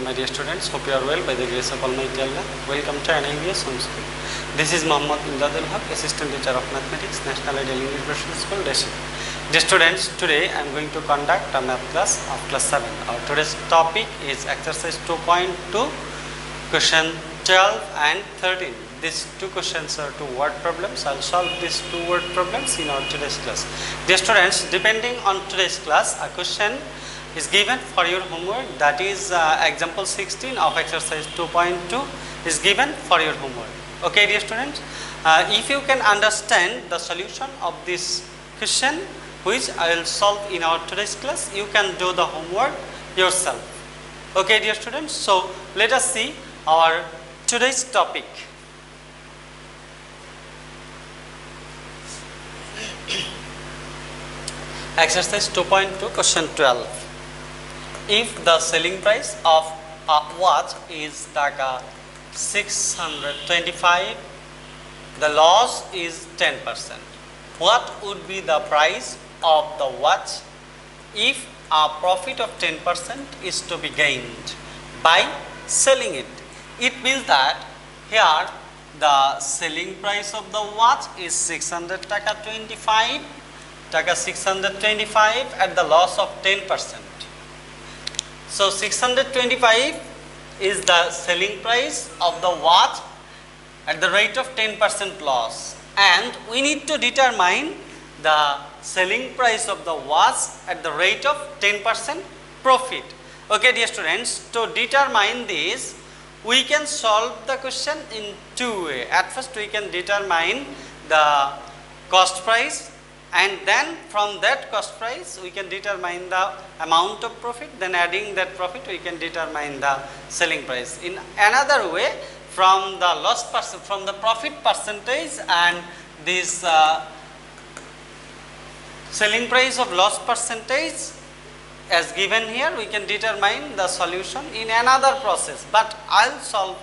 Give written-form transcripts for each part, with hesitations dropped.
afternoon, my dear students. Hope you are well by the grace of Almighty Allah. Welcome to NIVS Home School. This is Muhammad Imdadul Haq, Assistant Teacher of Mathematics, National Ideal English Version School, Deshik. Dear students, today I am going to conduct a math class of class 7. Our today's topic is exercise 2.2, question 12 and 13. These two questions are two word problems. I will solve these two word problems in our today's class. Dear students, depending on today's class, a question is given for your homework, that is example 16 of exercise 2.2 is given for your homework. Okay, dear students, if you can understand the solution of this question which I will solve in our today's class, you can do the homework yourself. Okay, dear students, so let us see our today's topic. Exercise 2.2, question 12. If the selling price of a watch is taka 625, the loss is 10%. What would be the price of the watch if a profit of 10% is to be gained by selling it? It means that here the selling price of the watch is 600 taka 25 taka 625 at the loss of 10%. So 625 is the selling price of the watch at the rate of 10% loss, and we need to determine the selling price of the watch at the rate of 10% profit. Okay, dear students, to determine this, we can solve the question in two ways. At first, we can determine the cost price, and then from that cost price we can determine the amount of profit, then adding that profit we can determine the selling price. In another way, from the from the profit percentage and this selling price of loss percentage as given here, we can determine the solution in another process, but I will solve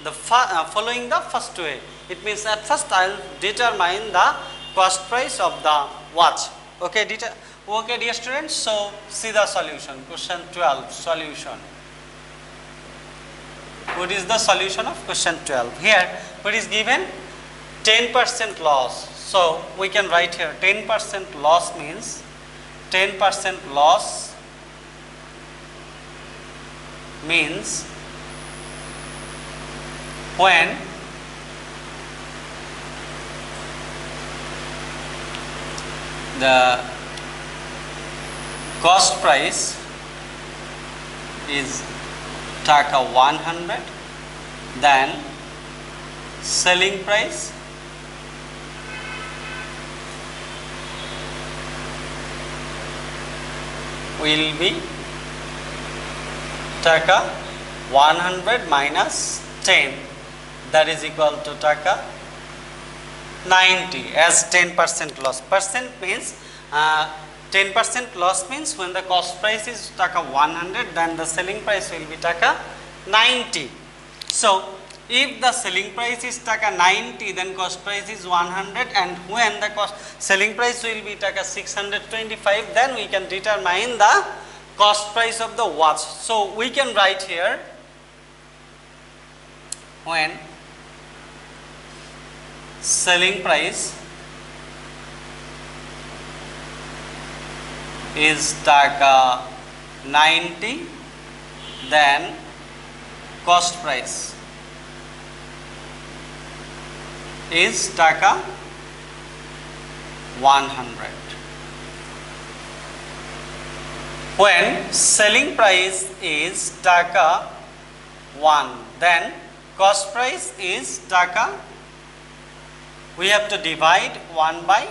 the following the first way. It means at first I will determine the cost price of the watch. Okay, dear students, so see the solution. Question 12, solution. What is the solution of question 12? Here, what is given? 10% loss. So we can write here 10% loss means 10% loss means when the cost price is taka 100, then selling price will be taka 100 minus 10, that is equal to taka 90 as 10% loss. Percent means 10% loss means when the cost price is taka 100, then the selling price will be taka 90. So if the selling price is taka 90, then cost price is 100, and when the selling price will be taka 625, then we can determine the cost price of the watch. So we can write here when selling price is taka 90, then cost price is taka 100. When selling price is taka 1, then cost price is taka, we have to divide 1 by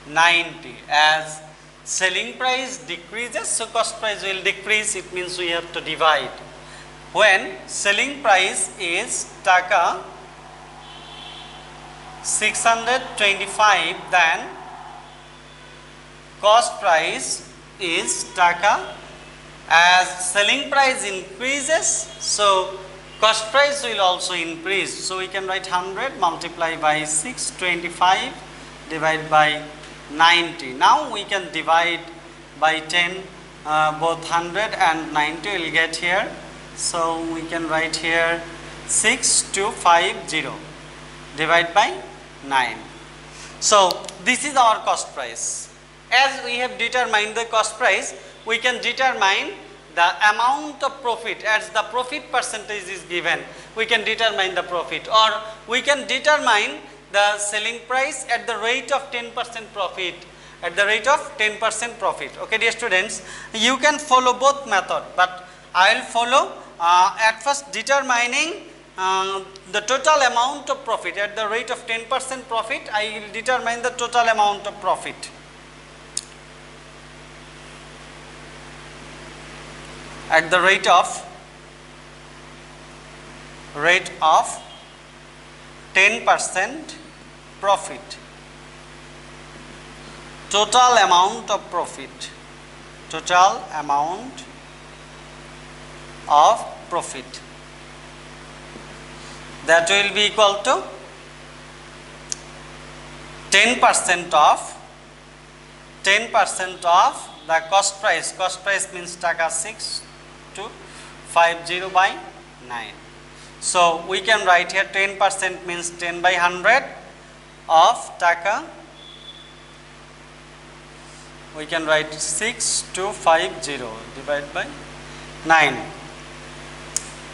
90, as selling price decreases, so cost price will decrease, it means we have to divide. When selling price is taka 625, then cost price is taka, as selling price increases, so cost price will also increase. So we can write 100 multiply by 625 divide by 90. Now we can divide by 10 both 100 and 90 will get here So we can write here 6250 divide by 9. So this is our cost price. As we have determined the cost price, we can determine the amount of profit. As the profit percentage is given, we can determine the profit, or we can determine the selling price at the rate of 10% profit, at the rate of 10% profit. Okay dear students, you can follow both method, but I will follow at first determining the total amount of profit. At the rate of 10% profit, I will determine the total amount of profit. At the rate of 10% profit, total amount of profit, total amount of profit, that will be equal to 10% of the cost price. Cost price means taka 6250 by 9. So we can write here 10% means 10 by 100 of taka. We can write 6250 divided by 9.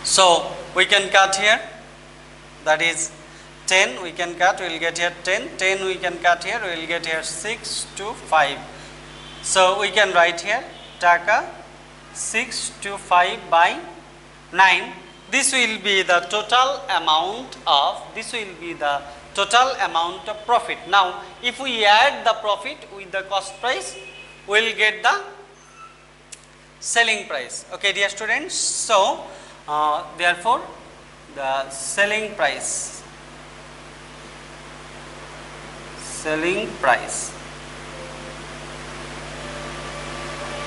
So we can cut here, that is 10 we can cut, we will get here 10, 10 we can cut here, we will get here 625. So we can write here taka 625 by 9. This will be the total amount of, profit. Now if we add the profit with the cost price, we will get the selling price. Okay dear students, so therefore the selling price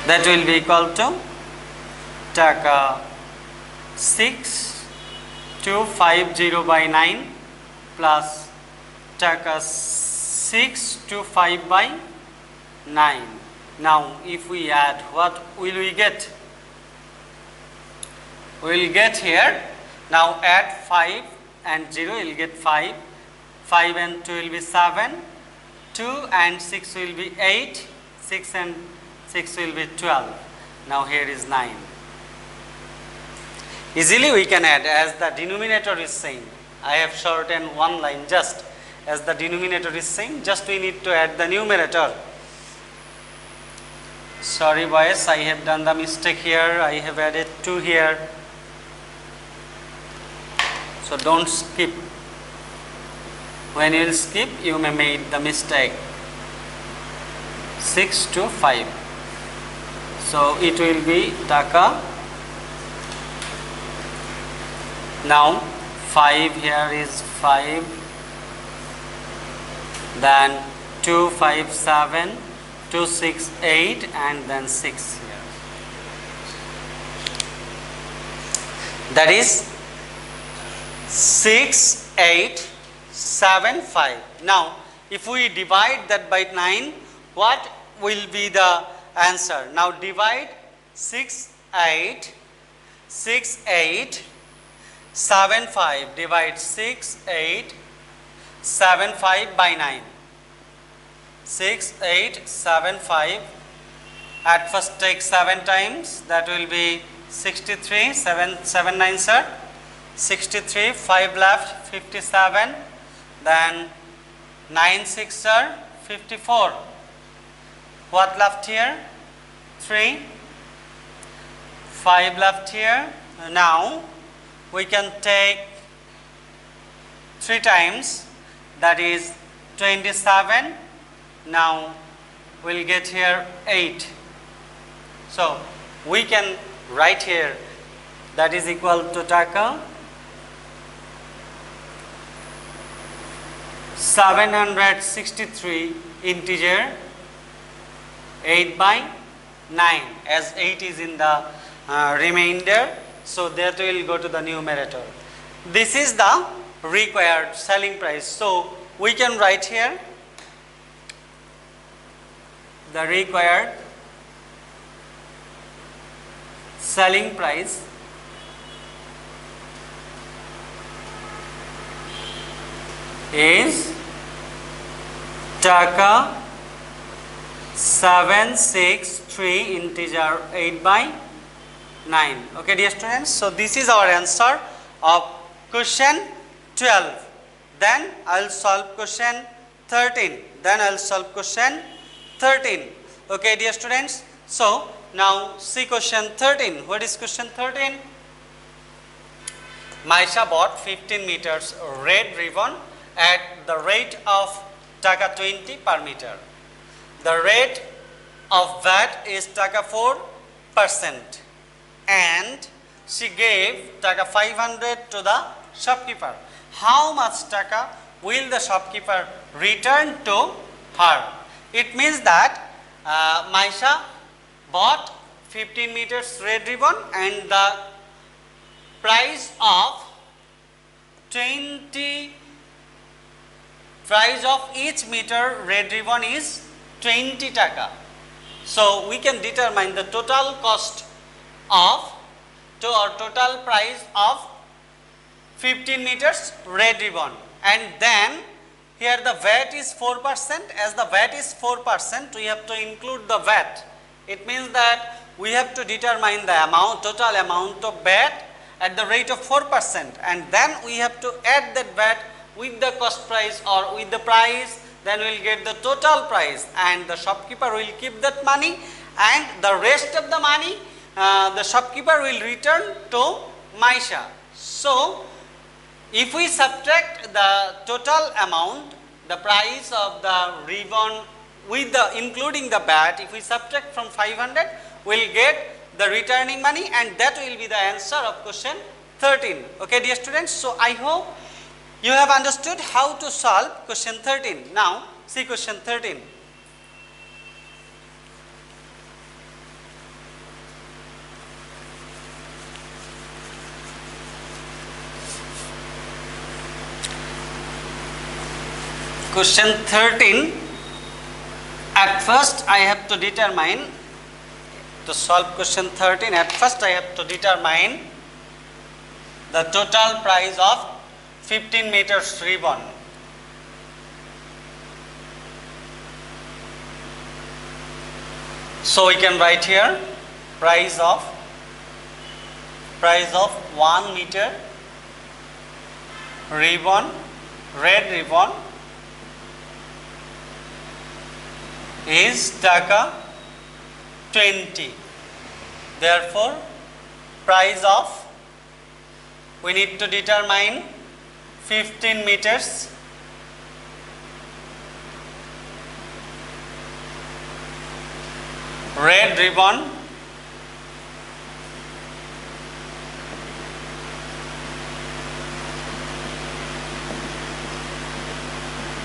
that will be equal to taka 6250 by 9 plus taka 625 by 9. Now if we add, what will we get? We will get here, now add 5 and 0, you will get 5, 5 and 2 will be 7, 2 and 6 will be 8, 6 and 6 will be 12. Now here is 9. Easily we can add, as the denominator is same. I have shortened one line, just as the denominator is same, just we need to add the numerator. Sorry boys, I have done the mistake here, I have added 2 here. So don't skip. When you will skip, you may make the mistake. 625. So it will be taka. Now 5 here is 5. Then 2, 5, 7, 2, 6, 8, and then 6 here. That is 6875. Now if we divide that by 9, what will be the answer? Now divide 6875, divide 6875 by 9. 6875, at first take 7 times, that will be 63, 7 9 sir, 63, 5 left, 57, then 9 6 are 54. What left here? 3, 5 left here. Now we can take 3 times, that is 27. Now we will get here 8. So we can write here, that is equal to taka 763 integer 8 by 9, as 8 is in the remainder, so that will go to the numerator. This is the required selling price. So we can write here the required selling price is taka 763 integer 8 by 9. Okay, dear students. So this is our answer of question 12. Then I will solve question 13. Then I will solve question 13. Okay, dear students. So now see question 13. What is question 13? Maisha bought 15 meters red ribbon at the rate of taka 20 per meter. The rate of VAT is taka 4% and she gave taka 500 to the shopkeeper. How much taka will the shopkeeper return to her? It means that Maisha bought 15 meters red ribbon and the price of each meter red ribbon is 20 taka. So we can determine the total cost of total price of 15 meters red ribbon, and then here the VAT is 4%. As the VAT is 4%, we have to include the VAT. It means that we have to determine the total amount of VAT at the rate of 4%, and then we have to add that VAT with the cost price or with the price, then we will get the total price, and the shopkeeper will keep that money, and the rest of the money the shopkeeper will return to Maisha. So if we subtract the total amount, the price of the ribbon with the including the VAT, if we subtract from 500, we will get the returning money, and that will be the answer of question 13. Okay, dear students. So I hope you have understood how to solve question 13. Now see question 13. Question 13, at first I have to determine, to solve question 13, at first I have to determine the total price of 15 meters ribbon. So we can write here price of 1 meter ribbon, red ribbon, is taka 20. Therefore, price of, we need to determine 15 meters red ribbon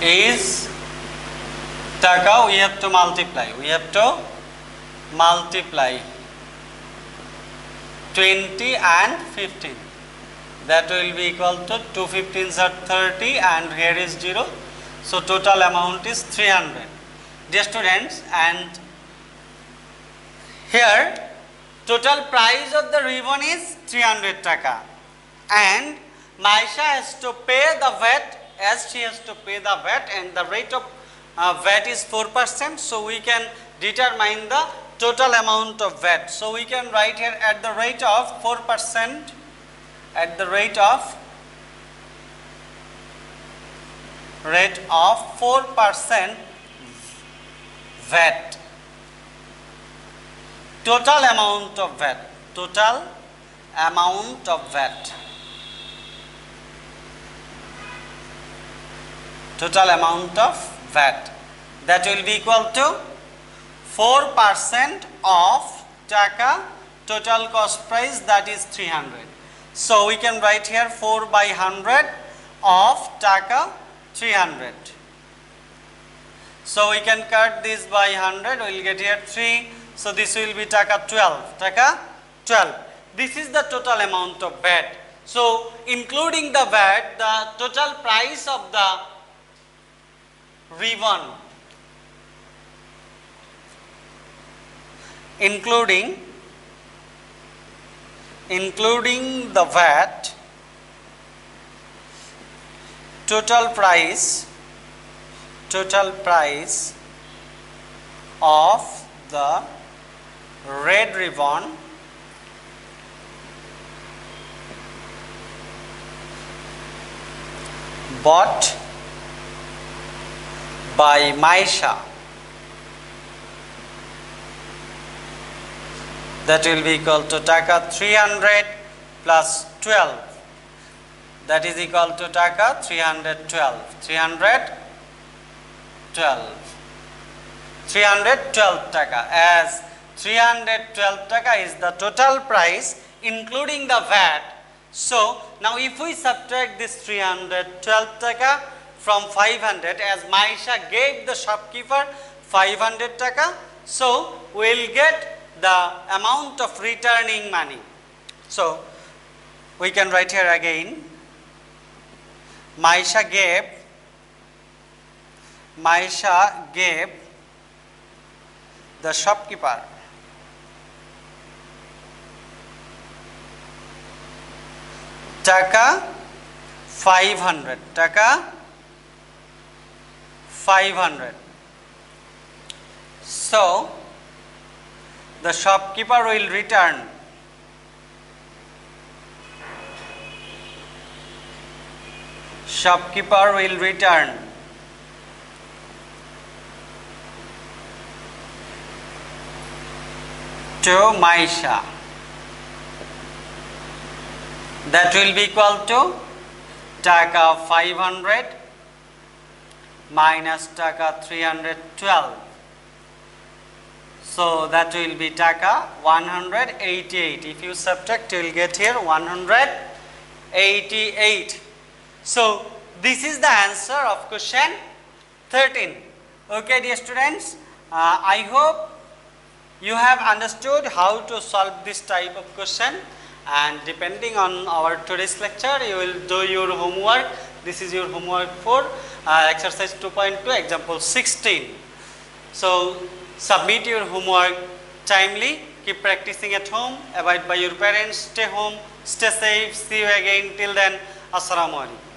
is taka, we have to multiply 20 and 15, that will be equal to 2 15s are 30 and here is 0, so total amount is 300. Dear students, and here total price of the ribbon is 300 taka, and Maisha has to pay the VAT, as she has to pay the VAT, and the rate of VAT is 4%, so we can determine the total amount of VAT. So we can write here at the rate of 4%, at the rate of 4% VAT, total amount of VAT, total amount of VAT, total amount of VAT, that will be equal to 4% of taka total cost price, that is 300. So we can write here 4 by 100 of taka 300. So we can cut this by 100, we will get here 3. So this will be taka 12, taka 12. This is the total amount of VAT. So including the VAT, the total price of the ribbon, including the VAT, total price of the red ribbon bought by Maisha, that will be equal to taka 300 plus 12, that is equal to taka 312 taka, as 312 taka is the total price including the VAT. So now if we subtract this 312 taka from 500, as Maisha gave the shopkeeper 500 taka, so we will get the amount of returning money. So we can write here again, Maisha gave the shopkeeper taka 500 taka 500. So the shopkeeper will return to Maisha, that will be equal to taka 500 minus taka 312. So that will be taka 188. If you subtract, you will get here 188. So this is the answer of question 13. Okay, dear students, I hope you have understood how to solve this type of question, and depending on our today's lecture, you will do your homework. This is your homework for exercise 2.2, example 16. So submit your homework timely, keep practicing at home, abide by your parents, stay home, stay safe, see you again. Till then, Assalamu alaikum.